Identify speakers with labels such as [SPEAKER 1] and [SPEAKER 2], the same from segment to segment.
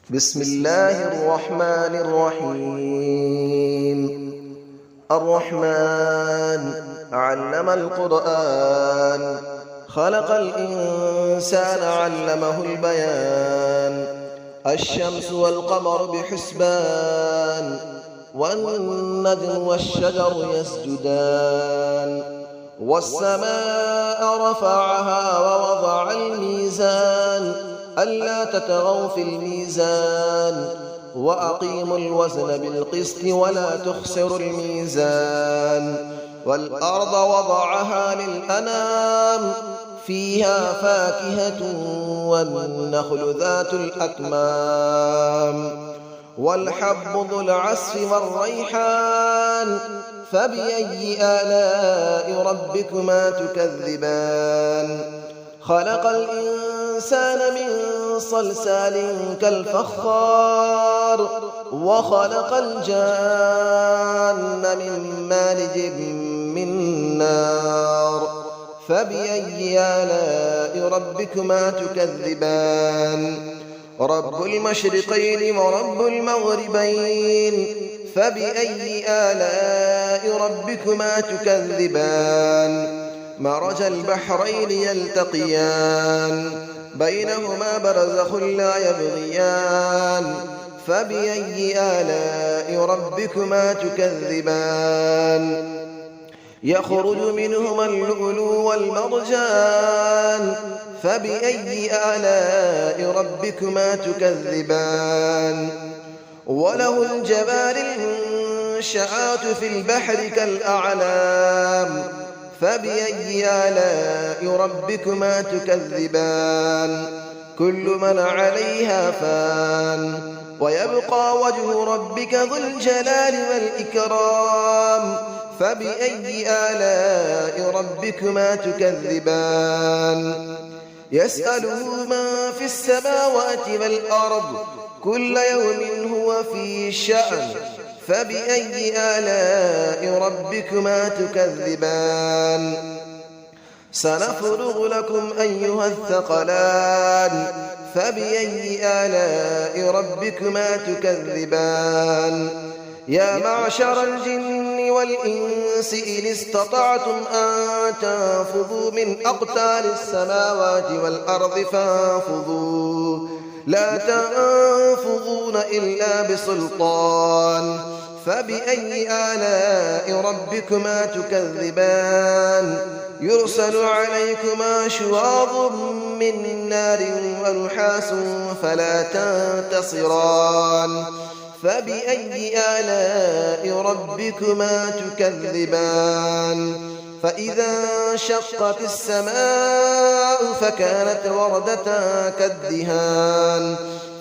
[SPEAKER 1] بسم الله الرحمن الرحيم. الرحمن علم القرآن، خلق الإنسان علمه البيان. الشمس والقمر بحسبان، والنجم والشجر يسجدان. والسماء رفعها ووضع الميزان، ألا تطغوا في الميزان، وأقيموا الوزن بالقسط ولا تخسروا الميزان. والأرض وضعها للأنام، فيها فاكهة والنخل ذات الأكمام. والحب ذو العصف والريحان، فبأي آلاء ربكما تكذبان. خلق الإنسان من صلصال كالفخار، وخلق الجان من مارج من نار. فبأي آلاء ربكما تكذبان. رب المشرقين ورب المغربين، فبأي آلاء ربكما تكذبان. مرج البحرين يلتقيان، بينهما برزخ لا يبغيان. فبأي آلاء ربكما تكذبان. يخرج منهما اللؤلؤ والمرجان، فبأي آلاء ربكما تكذبان. وله الجوار المنشآت في البحر كالأعلام، فبأي آلاء ربكما تكذبان. كل من عليها فان، ويبقى وجه ربك ذو الجلال والإكرام. فبأي آلاء ربكما تكذبان. يسأله من في السماوات والأرض، كل يوم هو في شأن. فبأي آلاء ربكما تكذبان. سنفرغ لكم أيها الثقلان، فبأي آلاء ربكما تكذبان. يا معشر الجن والإنس إن استطعتم أن تنفذوا من أقطار السماوات والأرض فانفذوا، لا تنفذون إلا بسلطان. فبأي آلاء ربكما تكذبان. يرسل عليكما شواظ من نار ونحاس فلا تنتصران. فبأي آلاء ربكما تكذبان. فإذا انشقت السماء فكانت وردة كالدهان.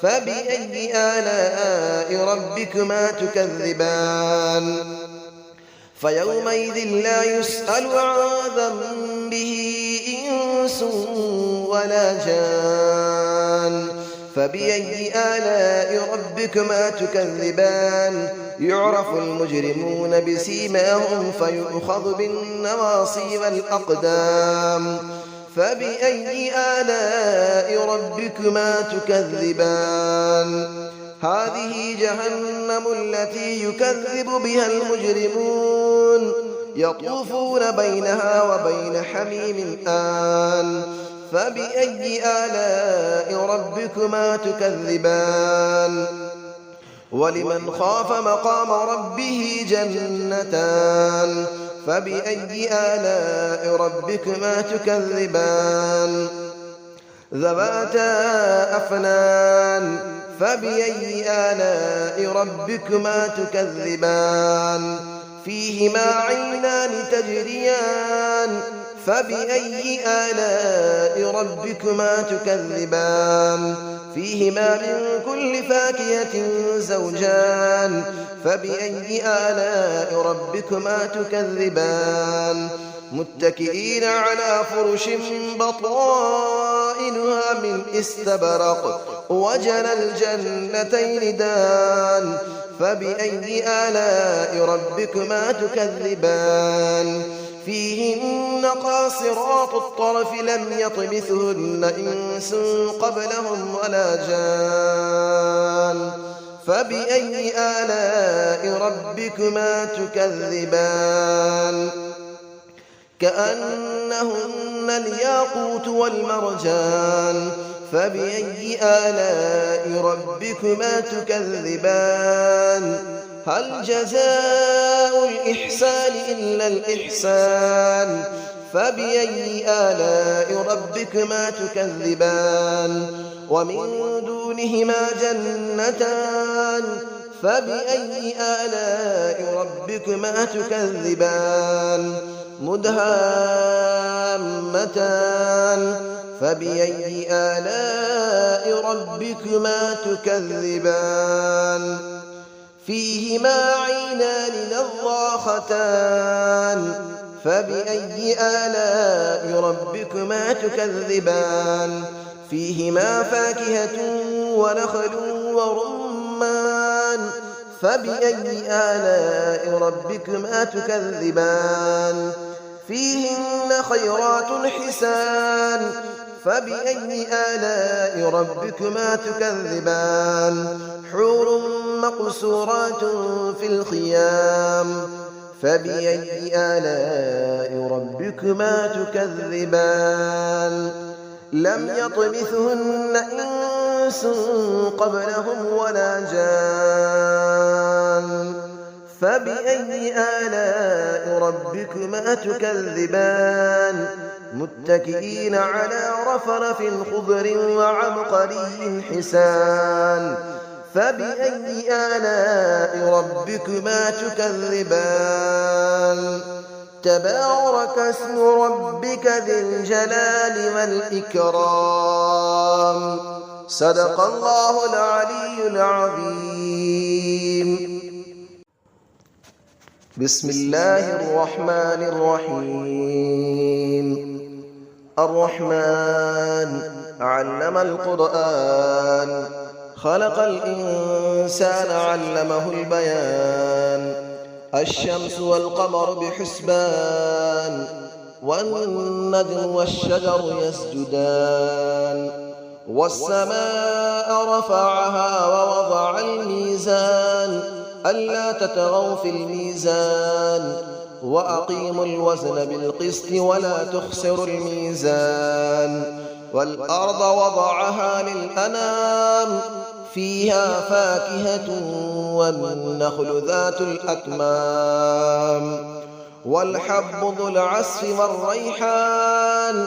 [SPEAKER 1] فبأي آلاء ربكما تكذبان. فيومئذ لا يسأل عن ذنبه إنس ولا جان. فبأي آلاء ربكما تكذبان. يعرف المجرمون بسيماهم فيؤخذ بالنواصي والأقدام. فبأي آلاء ربكما تكذبان. هذه جهنم التي يكذب بها المجرمون، يطوفون بينها وبين حميم آن. فبأي آلاء ربكما تكذبان. ولمن خاف مقام ربه جنتان. فبأي آلاء ربكما تكذبان. ذواتا أفنان. فبأي آلاء ربكما تكذبان. فيهما عينان تجريان. فبأي آلاء ربكما تكذبان. فيهما من كل فاكهة زوجان. فبأي آلاء ربكما تكذبان. متكئين على فرش بطائنها من استبرق، وجنى الجنتين دان. فبأي آلاء ربكما تكذبان. فيهن قاصرات الطرف لم يطمثهن إنس قبلهم ولا جان. فبأي آلاء ربكما تكذبان كأنهن الياقوت والمرجان فبأي آلاء ربكما تكذبان هل جزاء الإحسان إلا الإحسان فبأي آلاء ربكما تكذبان ومن دونهما جنتان فبأي آلاء ربكما تكذبان مدهامتان فبأي آلاء ربكما تكذبان فيهما عينان نضاختان فبأي آلاء ربكما تكذبان فيهما فاكهة ونخل ورمان فبأي آلاء ربكما تكذبان فيهن خيرات حسان فبأي آلاء ربكما تكذبان حور مقصورات في الخيام فبأي آلاء ربكما تكذبان لم يطمثهن إنس قبلهم ولا جان فبأي آلاء ربكما تكذبان متكئين على رفرف خضر وعبقري حسان فبأي آلاء ربكما تكذبان تبارك اسم ربك ذي الجلال والإكرام صدق الله العلي العظيم بسم الله الرحمن الرحيم الرحمن علم القرآن خلق الإنسان علمه البيان الشمس والقمر بحسبان والنجم والشجر يسجدان والسماء رفعها ووضع الميزان ألا تطغوا في الميزان وأقيموا الوزن بالقسط ولا تخسروا الميزان والأرض وضعها للأنام فيها فاكهة والنخل ذات الأكمام والحب ذو العصف والريحان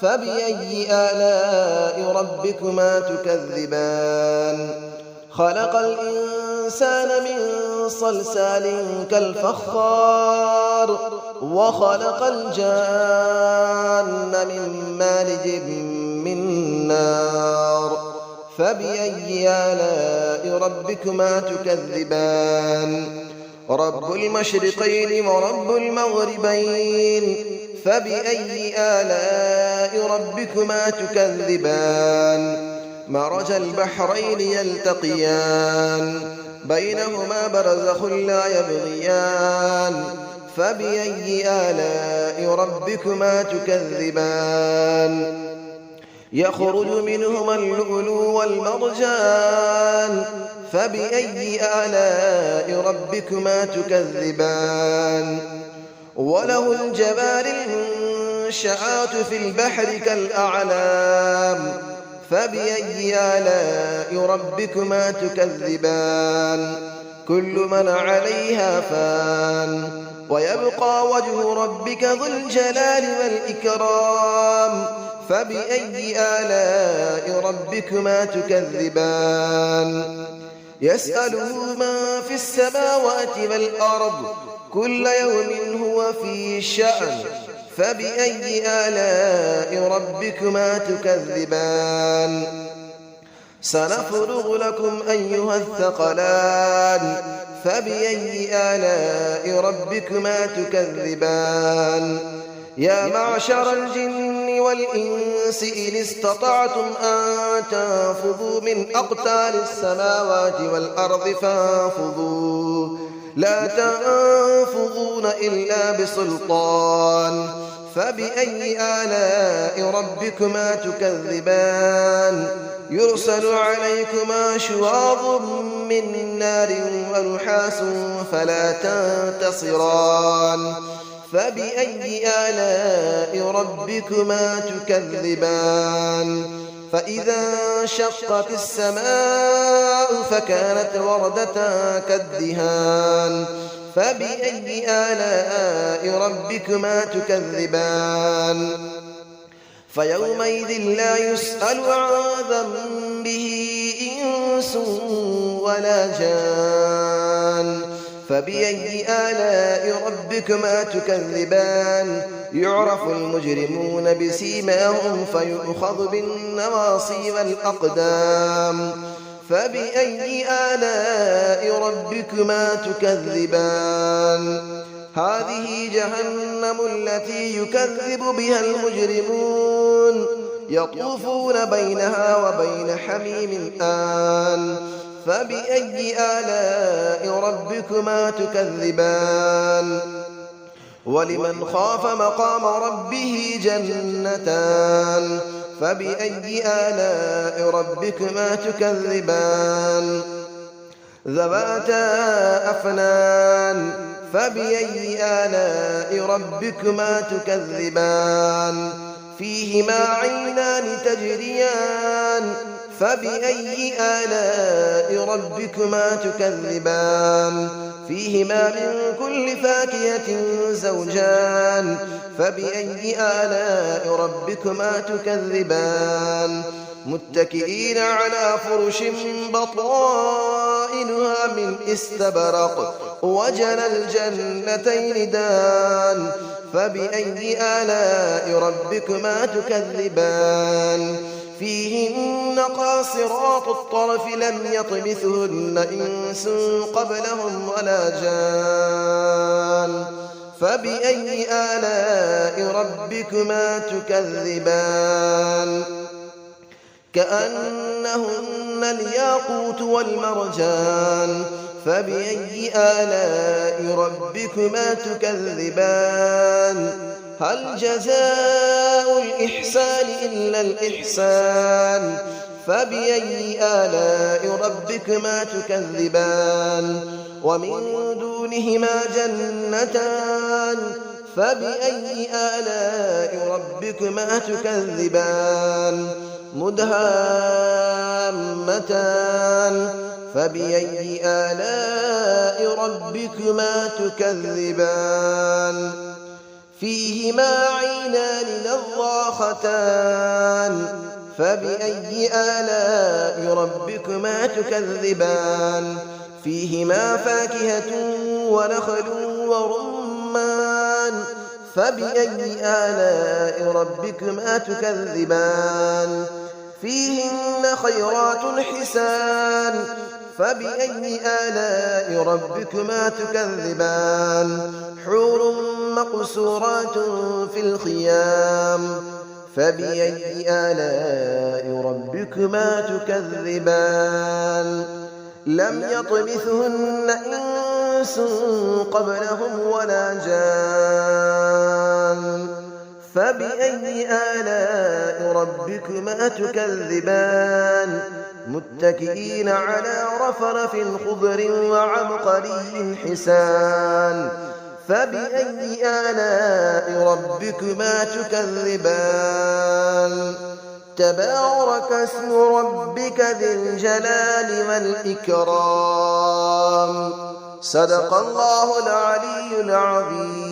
[SPEAKER 1] فبأي آلاء ربكما تكذبان خلق الإنسان من صلصال كالفخار وخلق الجان من مارج من نار فبأي آلاء ربكما تكذبان رب المشرقين ورب المغربين فبأي آلاء ربكما تكذبان مرج البحرين يلتقيان بينهما برزخ لا يبغيان فبأي آلاء ربكما تكذبان يخرج منهما اللؤلؤ والمرجان فبأي آلاء ربكما تكذبان وله الجبال المنشآت في البحر كالأعلام فبأي آلاء ربكما تكذبان كل من عليها فان ويبقى وجه ربك ذو الجلال والإكرام فبأي آلاء ربكما تكذبان يسأله من في السماوات والأرض كل يوم هو في شأن فبأي آلاء ربكما تكذبان سنفرغ لكم أيها الثقلان فبأي آلاء ربكما تكذبان يا معشر الجن والإنس إن استطعتم أن تنفذوا من أقطار السماوات والأرض فانفذوا لا تنفذون إلا بسلطان فبأي آلاء ربكما تكذبان يرسل عليكما شواظ من نار ونحاس فلا تنتصران فبأي آلاء ربكما تكذبان فإذا انشقت السماء فكانت وردة كالدهان فبأي آلاء ربكما تكذبان فيومئذ لا يسأل عن ذنبه إنس ولا جان فبأي آلاء ربكما تكذبان يعرف المجرمون بسيماهم فيؤخذ بالنواصي والأقدام فبأي آلاء ربكما تكذبان هذه جهنم التي يكذب بها المجرمون يطوفون بينها وبين حميم آن فبأي آلاء ربكما تكذبان ولمن خاف مقام ربه جنتان فبأي آلاء ربكما تكذبان ذواتا أفنان فبأي آلاء ربكما تكذبان فيهما عينان تجريان فبأي آلاء ربكما تكذبان فيهما من كل فاكهة زوجان فبأي آلاء ربكما تكذبان متكئين على فرش بطائنها من استبرق وجنى الجنتين دان فبأي آلاء ربكما تكذبان فيهن قاصرات الطرف لم يطمثهن إنس قبلهم ولا جان فبأي آلاء ربكما تكذبان كأنهن الياقوت والمرجان فبأي آلاء ربكما تكذبان هل جزاء الإحسان إلا الإحسان فبأي آلاء ربكما تكذبان ومن دونهما جنتان فبأي آلاء ربكما تكذبان مدهامتان فبأي آلاء ربكما تكذبان فيهما عينان نضاختان فبأي آلاء ربكما تكذبان فيهما فاكهة ونخل ورمان فبأي آلاء ربكما تكذبان فيهن خيرات حسان فبأي آلاء ربكما تكذبان حور مقصورات في الخيام فبأي آلاء ربكما تكذبان لم يطمثهن إنس قبلهم ولا جان فبأي آلاء ربكما تكذبان متكئين على رفرف خضر وعبقري حسان فبأي آلاء ربكما تكذبان تبارك اسم ربك ذي الجلال والإكرام صدق الله العلي العظيم.